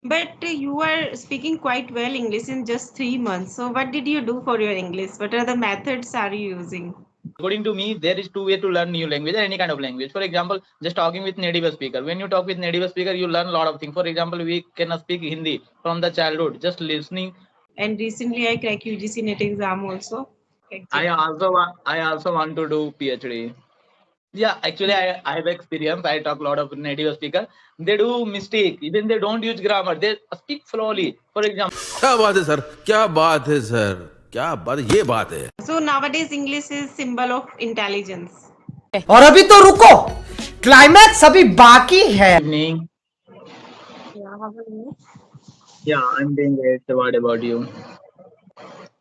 But you are speaking quite well English in just 3 months. So what did you do for your English? What are the methods are you using? According to me, there is two way to learn new language or any kind of language. For example, just talking with native speaker. When you talk with native speaker, you learn a lot of things. For example, we can speak Hindi from the childhood, just listening. And recently I cracked UGC NET exam also. I Exactly. also I also want to do PhD. Yeah, actually, I have experience. I talk a lot of native speaker. They do mistake. Even they don't use grammar. They speak slowly. For example, क्या बात है sir, क्या बात है sir, क्या बात, ये बात है. So nowadays English is symbol of intelligence. और अभी तो रुको, क्लाइमैक्स अभी बाकी है. evening. Yeah, how are you? Yeah, I'm doing great. What about you?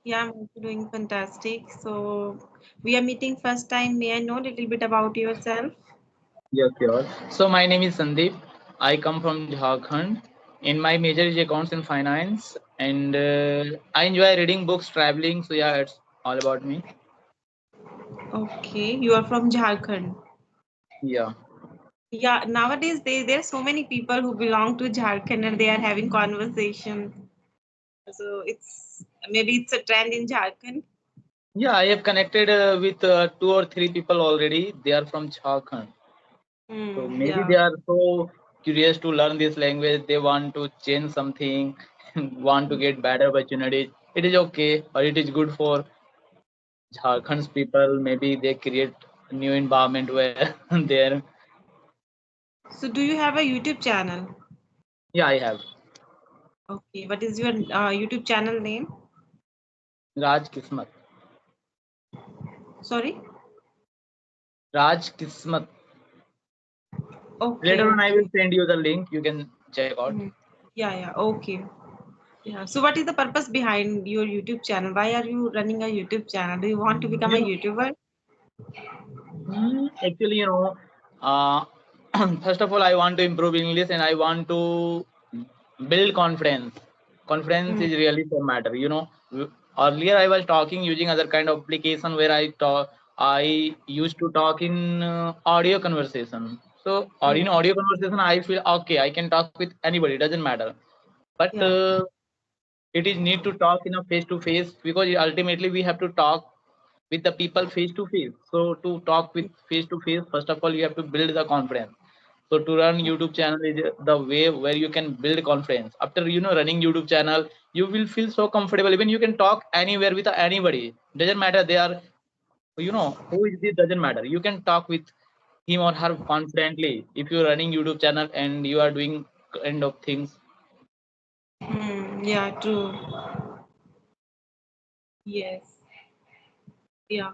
Yeah, I'm also doing fantastic. So we are meeting first time. May I know a little bit about yourself? Yes, sure. So my name is Sandeep. I come from Jharkhand. In my major is accounts and finance, and I enjoy reading books, traveling. So yeah, it's all about me. Okay, you are from Jharkhand. Yeah. Yeah, nowadays there are so many people who belong to Jharkhand and they are having conversation. So it's a trend in Jharkhand. Yeah, I have connected with two or three people already. They are from Jharkhand. So maybe Yeah. they are so curious to learn this language. They want to change something, want to get better opportunities. It is okay, or it is good for Jharkhand's people. Maybe they create a new environment where they're. So do you have a YouTube channel? Yeah, I have. Okay, what is your YouTube channel name? Raj Kismat. Sorry? Raj Kismat. Okay, Later on, I will okay. send you the link. You can check out. Mhm. Yeah, yeah, okay. Yeah. So what is the purpose behind your YouTube channel? Why are you running a YouTube channel? Do you want to become You a know, YouTuber? actually, uh, first of all, I want to improve English and I want to build confidence. Confidence Hmm. is really so matter. Earlier I was talking using other kind of application where I used to talk in audio conversation. So, or in Hmm. audio conversation, I feel okay. I can talk with anybody. Doesn't matter. But Yeah. it is need to talk in a face to face because ultimately we have to talk with the people face to face. So to talk with face to face, first of all you have to build the confidence. So to run YouTube channel is the way where you can build confidence. After running YouTube channel, you will feel so comfortable. Even you can talk anywhere with anybody. Doesn't matter they are who is this, doesn't matter. You can talk with him or her confidently if you're running YouTube channel and you are doing kind of things. Yeah, true. Yes. Yeah.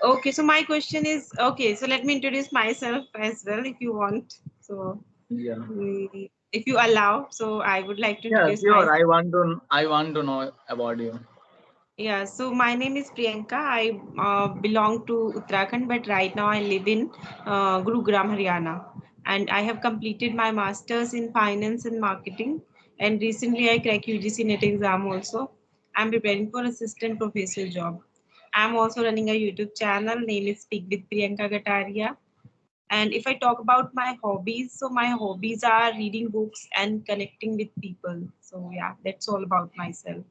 Okay, so my question is okay, so let me introduce myself as well if you want. So, Yeah. if you allow, so I would like to Yeah, introduce sure. myself. I want to know about you. Yeah, so my name is Priyanka. I belong to Uttarakhand, but right now I live in Gurugram, Haryana. And I have completed my master's in finance and marketing. And recently I cracked UGC NET exam also. I'm preparing for assistant professor job. I'm also running a YouTube channel. Name is Speak with Priyanka Gataria. And if I talk about my hobbies, so my hobbies are reading books and connecting with people. So yeah, that's all about myself.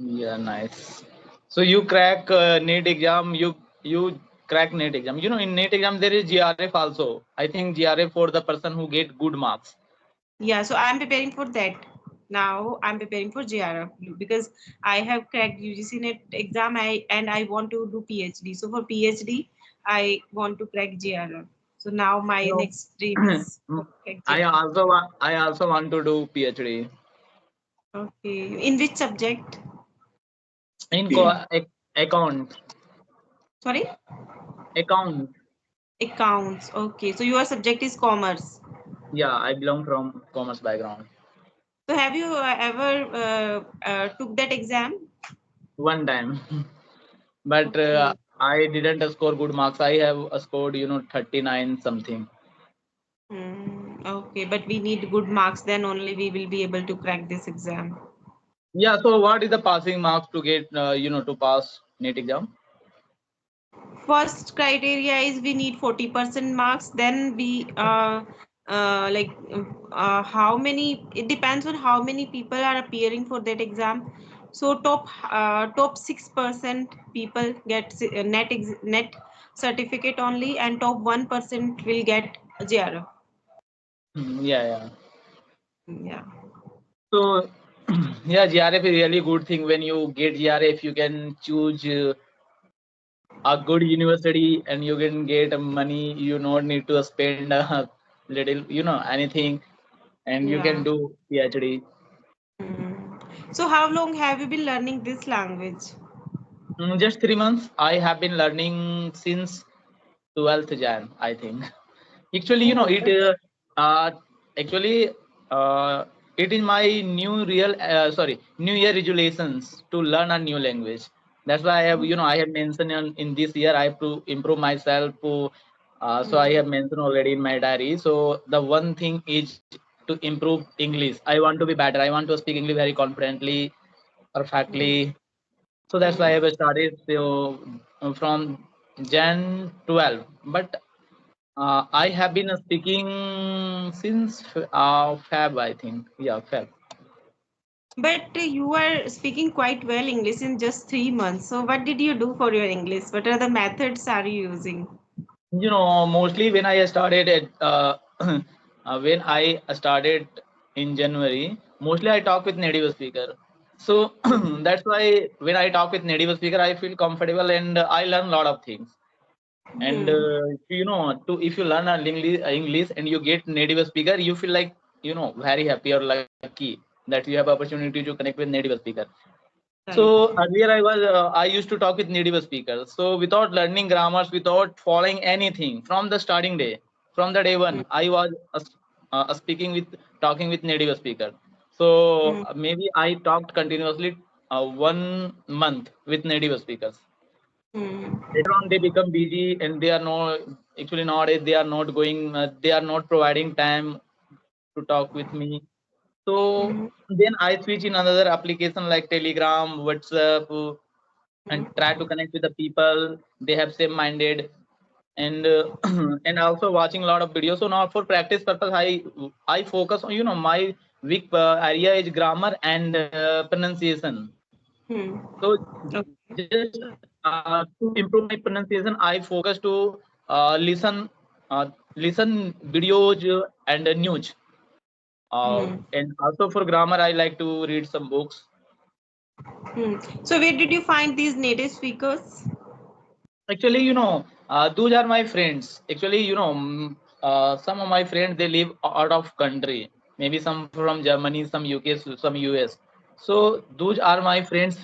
Yeah, nice. So you crack NEET exam. You crack NEET exam. In NEET exam there is GRF also. I think GRF for the person who get good marks. Yeah, so I'm preparing for that. Now I'm preparing for JRF because I have cracked UGC NET exam and I want to do PhD. So for PhD, I want to crack JRF. So now my You next dream know, is to crack I JRF. also I also want to do PhD Okay. In which subject? in account. Sorry? Account. Accounts. Okay. So your subject is commerce. Yeah, I belong from commerce background. So have you ever took that exam? One time, but Okay. I didn't score good marks. I have scored 39 something. Okay, but we need good marks, then only we will be able to crack this exam. Yeah. So what is the passing marks to get to pass NEET exam? First criteria is we need 40% marks. Then we like how many, it depends on how many people are appearing for that exam. So top 6% people get net certificate only, and top 1% will get JRF. Yeah, yeah. Yeah. So yeah, GRF is really good thing. When you get GRF, you can choose a good university and you can get money. You don't need to spend a little, anything, and you can Yeah. do PhD. So how long have you been learning this language? Just 3 months. I have been learning since 12th Jan, I think. Actually, Oh, it actually uh, it is my New Year resolutions to learn a new language. That's why I have mentioned in this year I have to improve myself. So I have mentioned already in my diary. So the one thing is to improve English. I want to be better. I want to speak English very confidently, perfectly. So that's why I have started from Jan 12. But I have been speaking since Feb, I think. Yeah, Feb. but you are speaking quite well English in just 3 months. So what did you do for your English? What are the methods are you using? Mostly when I started when I started in January, mostly I talk with native speaker. So that's why when I talk with native speaker, I feel comfortable and I learn a lot of things. And Hmm. if you learn a English and you get native speaker, you feel like very happy or lucky that you have opportunity to connect with native speaker. So Right. earlier I used to talk with native speakers. So without learning grammars, without following anything from the starting day, from the day one, I was speaking with talking with native speaker. So Hmm. maybe I talked continuously 1 month with native speakers. Hmm. Later on, they become busy and they are not actually nowadays they are not going. They are not providing time to talk with me. So Hmm. then I switch in another application like Telegram, WhatsApp, and try to connect with the people. They have same minded, and and also watching a lot of videos. So now for practice purpose, I focus on my weak area is grammar and pronunciation. Hmm. So Okay. just to improve my pronunciation, I focus to listen videos and news. Hmm. And also for grammar, I like to read some books. Hmm. So where did you find these native speakers? Actually, those are my friends. Actually, some of my friends they live out of country. Maybe some from Germany, some UK, some US. So those are my friends.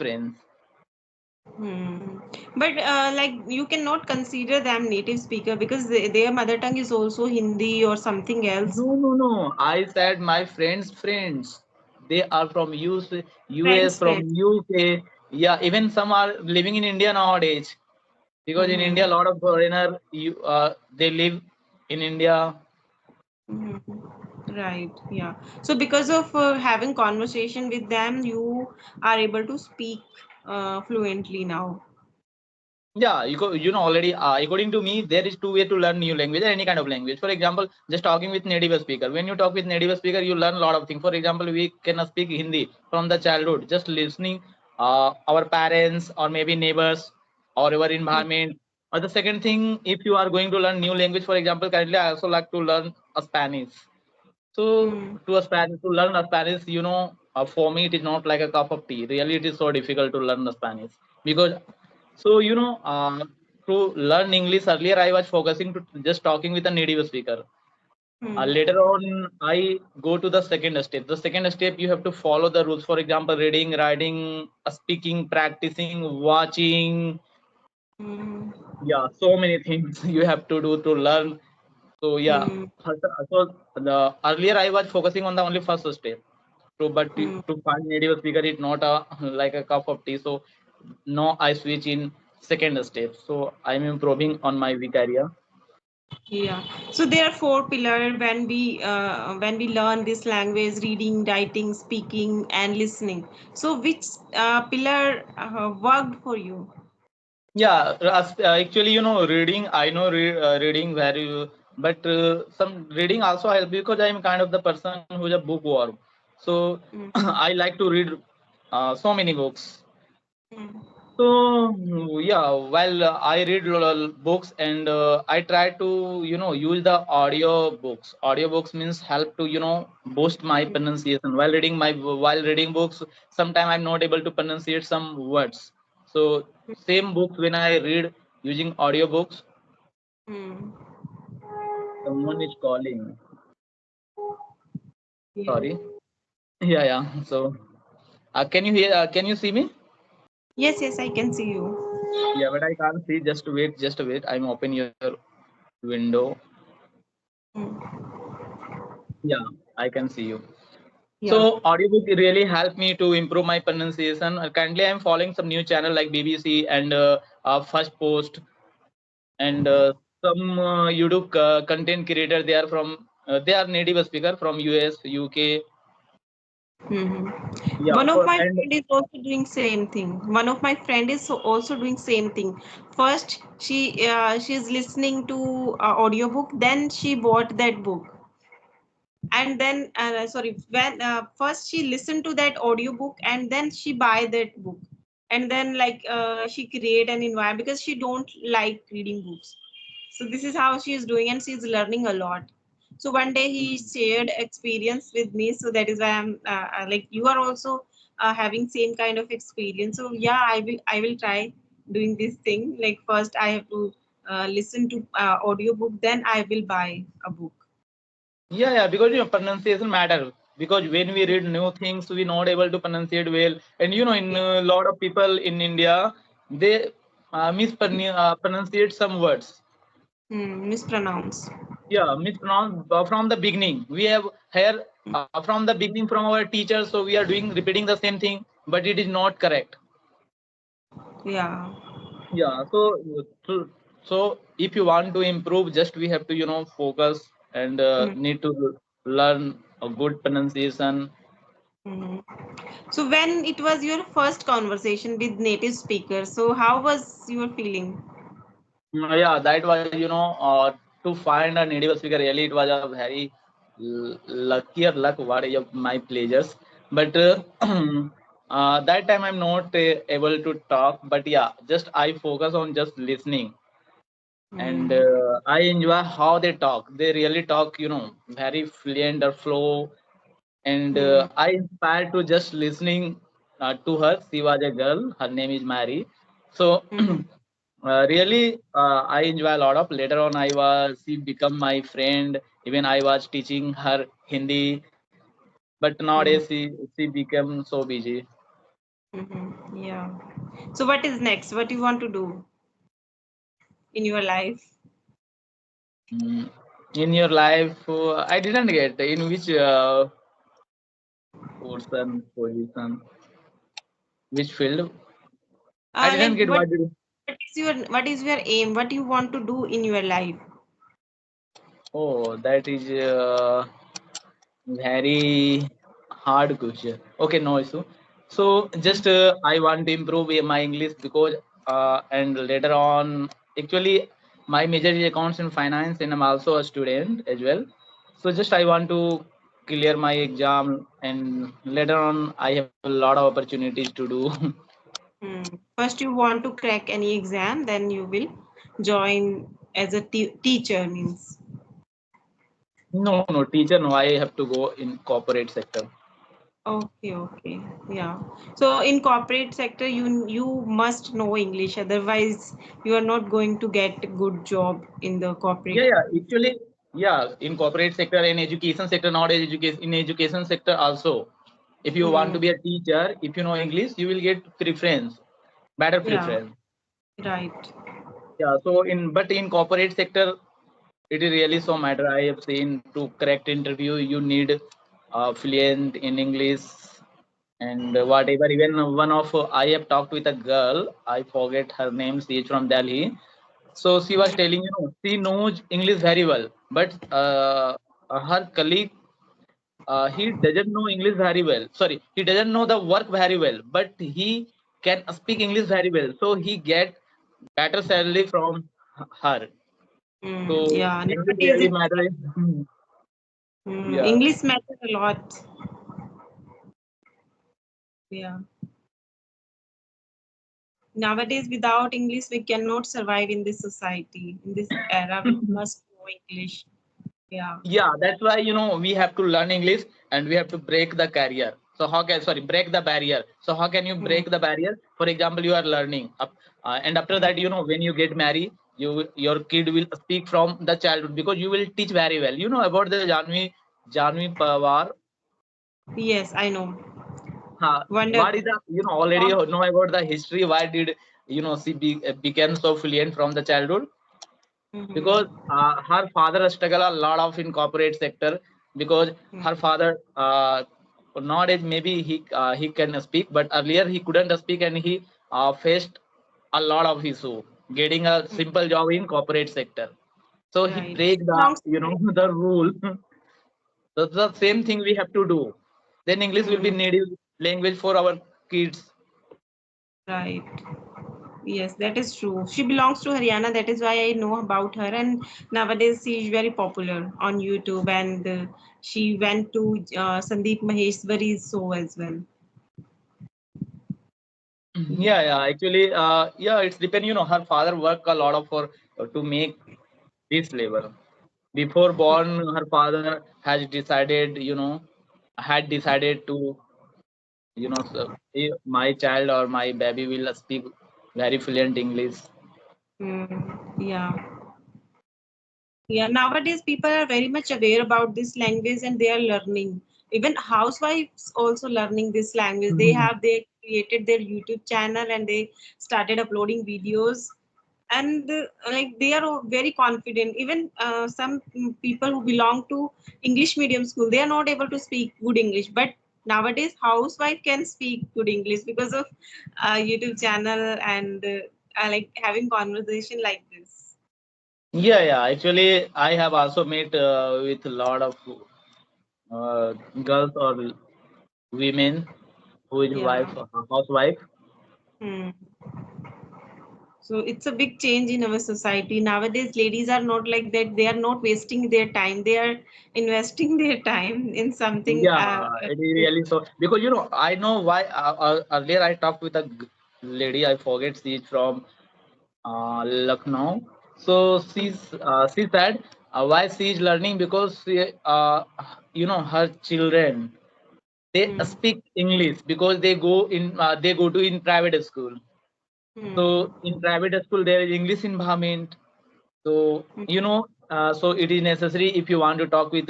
Hmm. But like you cannot consider them native speaker because their mother tongue is also Hindi or something else. No. I said my friends. They are from US, Friends, from friends. UK. Yeah, even some are living in India nowadays. Because in Hmm. India, a lot of foreigner they live in India. Hmm. Right. Yeah. So because of having conversation with them, you are able to speak fluently now. Yeah, already. According to me, there is two way to learn new language or any kind of language. For example, just talking with native speaker. When you talk with native speaker, you learn a lot of things. For example, we can speak Hindi from the childhood, just listening our parents or maybe neighbors or our Hmm. environment. Or the second thing, if you are going to learn new language, for example, currently I also like to learn a Spanish. So Hmm. to learn a Spanish, for me it is not like a cup of tea. Really, it is so difficult to learn the Spanish because so to learn English earlier I was focusing to just talking with a native speaker. Hmm. Later on, I go to the second step. The second step you have to follow the rules. For example, reading, writing, speaking, practicing, watching. Hmm. Yeah, so many things you have to do to learn. So yeah, Hmm. so the earlier I was focusing on the only first step. So but Hmm. to find native speaker is not a like a cup of tea. So now I switch in second step. So I'm improving on my weak area. Yeah. So there are four pillars when we learn this language: reading, writing, speaking, and listening. So which pillar worked for you? Yeah, actually, reading. I know reading very. but some reading also help because I'm kind of the person who's a bookworm. So Mm. I like to read so many books. Mm. So yeah, while I read books and I try to use the audio books. Audio books means help to boost my Mm. pronunciation. While reading books, sometimes I'm not able to pronunciate some words. So same books when I read using audio books, Mm. someone is calling. Yeah. Sorry. Yeah, yeah. So can you hear? Can you see me? Yes, yes, I can see you. Yeah, but I can't see. Just wait. Just wait. I'm open your window. Mm. Yeah, I can see you. Yeah. So audiobook really helped me to improve my pronunciation. Currently, I'm following some new channel like BBC and First Post and some YouTube content creator. They are from they are native speaker from US, UK. Hmm. Yeah, One of for my and friend is also doing same thing. One of my friend is also doing same thing. First, she's listening to audiobook, then she bought that book, and then sorry, when first she listened to that audiobook, and then she buy that book, and then like she create an environment because she don't like reading books. So this is how she is doing, and she's learning a lot. So one day he shared experience with me, so that is why I'm like you are also having same kind of experience. So yeah, I will try doing this thing. Like first I have to listen to audiobook, then I will buy a book. yeah, yeah, because pronunciation matter. Because when we read new things, we not able to pronunciate well. And in Yeah. a lot of people in India, they mispronunciate some words. Mispronounce. Yeah, mispronounce from the beginning. We have here from the beginning from our teachers, so we are doing repeating the same thing, but it is not correct. Yeah. Yeah, so if you want to improve, just we have to focus and Mm. need to learn a good pronunciation. Mhm. So when it was your first conversation with native speakers, so how was your feeling? Yeah, that was to find a native speaker. Really, it was a very luckier luck. What is my pleasures, but that time I'm not able to talk. But yeah, just I focus on just listening, and Mm. I enjoy how they talk. They really talk, very fluent or flow, and Mm. I inspired to just listening to her. She was a girl. Her name is Mary. So Mhm. really, I enjoy a lot of. Later on, she become my friend. Even I was teaching her Hindi, but nowadays Mhm. she became so busy. Mhm. Yeah. So what is next? What you want to do in your life? Mm. In your life, I didn't get in which position, which field. I didn't Like get what. what is your aim? What you want to do in your life? Oh, that is very hard question. Okay, no issue. So Mm. just I want to improve my English because and later on actually my major is accounts and finance and I'm also a student as well. So just I want to clear my exam and later on I have a lot of opportunities to do. First, you want to crack any exam, then you will join as a teacher means. No, no, teacher, no. I have to go in corporate sector. Okay, okay. Yeah. So in corporate sector, you must know English, otherwise you are not going to get a good job in the corporate. Yeah, yeah. Actually, yeah. In corporate sector, in education sector, nowadays education in education sector also. If you want Hmm. to be a teacher, if you know English, you will get preference, better Yeah, preference. right. Yeah. So in corporate sector, it is really so matter. I have seen to correct interview, you need fluent in English and whatever. Even one of I have talked with a girl. I forget her name. She is from Delhi. So she was telling, she knows English very well, but her colleague, he doesn't know English very well. Sorry, he doesn't know the work very well, but he can speak English very well. So he get better salary from her. So Yeah, English nowadays really it's matters. Yeah. English matters a lot. Yeah. Nowadays, without English, we cannot survive in this society. In this era, we must know English. Yeah. Yeah, that's why we have to learn English and we have to break the career. So how can sorry break the barrier? So how can you Hmm. break the barrier? For example, you are learning up, and after that, when you get married, your kid will speak from the childhood because you will teach very well. You know about the Janvi Pawar. Yes, I know. What is Wonderful. the already know about the history? Why did she became so fluent from the childhood? Because Mm-hmm. her father struggled a lot of in corporate sector because her father nowadays maybe he can speak but earlier he couldn't speak and he faced a lot of issue getting a simple job in corporate sector, so he Right. break the Belongs to the rule. That's the same thing we have to do, then English will be Hmm. native language for our kids. Right. Yes, that is true. She belongs to Haryana. That is why I know about her. And nowadays, she is very popular on YouTube. And she went to Sandeep Maheshwari's show as well. Yeah, yeah. Actually, yeah, it's depend. Her father worked a lot of for to make this level. Before born, her father has decided, had decided to, so my child or my baby will speak very fluent English. Yeah. Yeah, nowadays people are very much aware about this language and they are learning. Even housewives also learning this language. They created their YouTube channel and they started uploading videos. And like they are all very confident. Even some people who belong to English medium school, they are not able to speak good English. But nowadays, housewife can speak good English because of YouTube channel and like having conversation like this. Yeah, yeah. Actually, I have also met with a lot of uh, girls or women who is Yeah. wife, housewife. Hmm. So it's a big change in our society. Nowadays, ladies are not like that. They are not wasting their time. They are investing their time in something. Yeah, it is really so because I know why. Earlier, I talked with a lady. I forget she is from Lucknow. So she said why she is learning because her children they Hmm. speak English because they go to in private school. Hmm. So in private school there is English environment. So so it is necessary if you want to talk with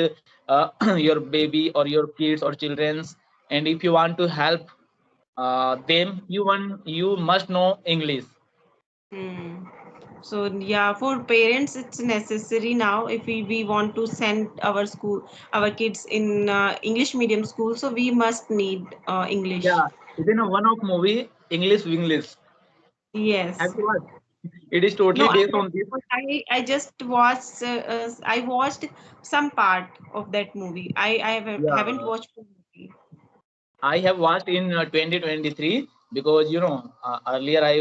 your baby or your kids or childrens, and if you want to help them, you must know English. Hmm. So yeah, for parents, it's necessary now if we want to send our kids in English medium school. So we must need English. Yeah, within a one of movie English. Have Yes. you watched? It is totally No, based on this. I just watched I watched some part of that movie. Haven't Yeah, watched the movie. I have watched in 2023 because earlier I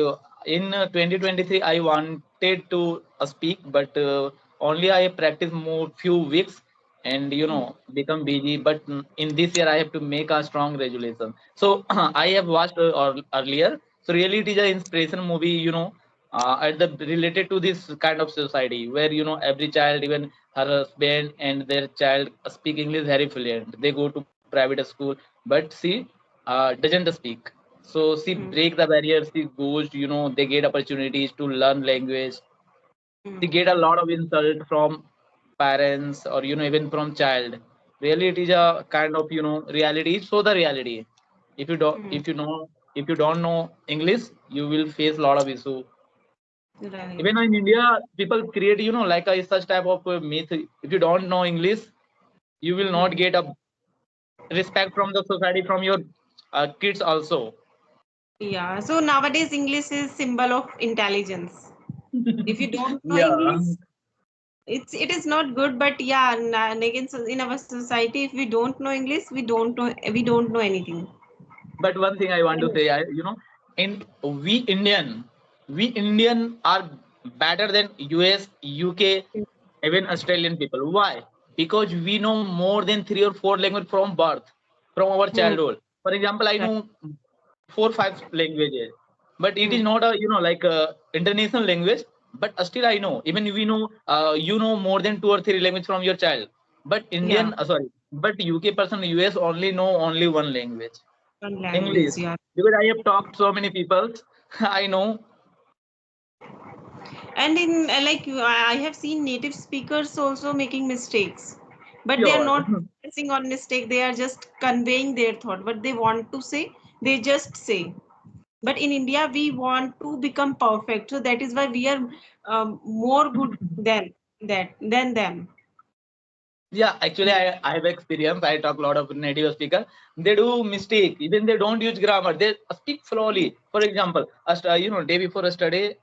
in 2023 I wanted to speak, but only I practice more few weeks and become busy. But in this year I have to make a strong resolution. So I have watched earlier. So really it is an inspiration movie. At the related to this kind of society where every child, even her husband and their child speak English very fluent. They go to private school, but she doesn't speak. So she Hmm. break the barriers. She goes, they get opportunities to learn language. They Hmm. get a lot of insult from parents or even from child. Really, it is a kind of reality. So the reality. If you don't, Hmm. if you don't know English, you will face a lot of issue. Right. Even in India, people create like a such type of myth. If you don't know English, you will not Hmm. get a respect from the society from your kids also. Yeah. So nowadays English is symbol of intelligence. If you don't know Yeah, English, it is not good. But yeah, and again, so in our society, if we don't know English, we don't know anything. but one thing I want to say, in we Indian are better than US, UK, even Australian people. Why? Because we know more than 3 or 4 languages from birth, from our Hmm. childhood. For example, I Right. know 4 5 languages, but it is Hmm. not a like a international language. But still, I know. Even we know, you know more than 2 or 3 languages from your child. But Yeah. Indian, sorry, but UK person, US only know only one language, One language. English. Yeah. Because I have talked so many people, I know. And in I have seen native speakers also making mistakes, but they are Sure. not focusing on mistake. They are just conveying their thought. What they want to say, they just say. But in India, we want to become perfect, so that is why we are more good than them. Yeah, actually, I have experience. I talk a lot of native speaker. They do mistake. Even they don't use grammar. They speak slowly. For example, day before yesterday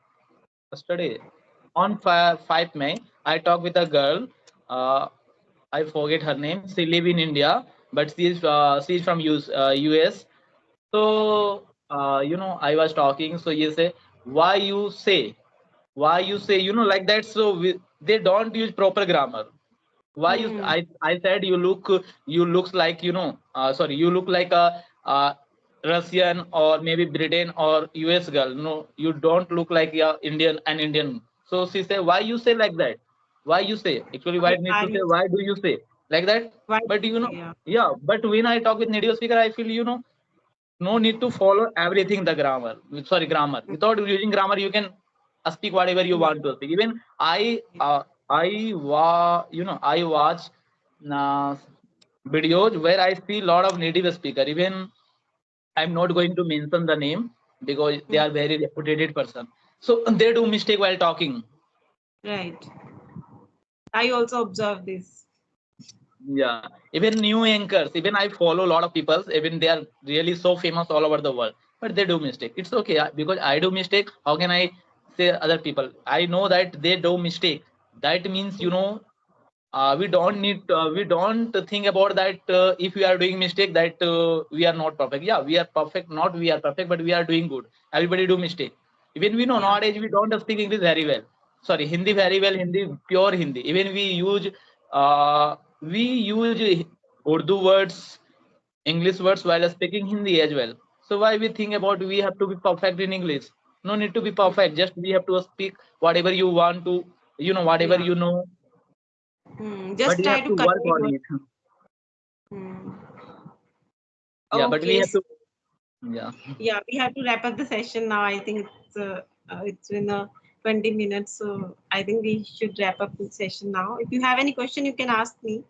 on 5 May, I talked with a girl. Uh, I forget her name. She live in India, but she's from US. So I was talking. So you say, why you say, like that. So they don't use proper grammar. Why you? Hmm. I said you looks like sorry, you look like a Russian or maybe Britain or US girl. No, you don't look like a Indian. So she said, why you say like that? Why you say? Actually, why need I to say? Why do you say like that? why But yeah. yeah. But when I talk with native speaker, I feel no need to follow everything the grammar. Sorry, grammar. Without using grammar, you can speak whatever you Yeah. want to speak. Even I watch uh, videos where I see a lot of native speaker. Even I'm not going to mention the name because they Hmm. are very reputed person. So they do mistake while talking. Right. I also observe this. Yeah, even new anchors, even I follow a lot of people, even they are really so famous all over the world, but they do mistake. It's okay because I do mistake. How can I say other people? I know that they do mistake. That means we don't think about that if we are doing mistake that we are not perfect. Yeah, we are perfect. Not we are perfect, but we are doing good. Everybody do mistake. Even we know Yeah. nowadays we don't speak English very well. Sorry, Hindi very well. Hindi, pure Hindi. Even we use Urdu words, English words while speaking Hindi as well. So why we think about we have to be perfect in English? No need to be perfect. Just we have to speak whatever you want to, whatever Yeah. you know, Hmm. but Just you try have to to work convey on your. it. Hmm. Yeah, but we Okay. have to. Yeah. Yeah, we have to wrap up the session now. I think it's been 20 minutes, so I think we should wrap up the session now. If you have any question, you can ask me.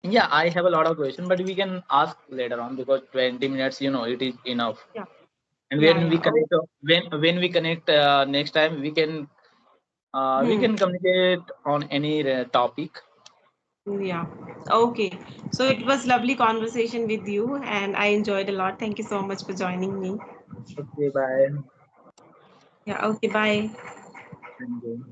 Yeah, I have a lot of questions, but we can ask later on because 20 minutes, it is enough. Yeah, And yeah, when we yeah. Oh, connect, when we connect next time, we hmm. can communicate on any topic. Yeah. Okay. So it was lovely conversation with you, and I enjoyed a lot. Thank you so much for joining me. Okay, bye. Yeah. Okay. Bye. Thank you.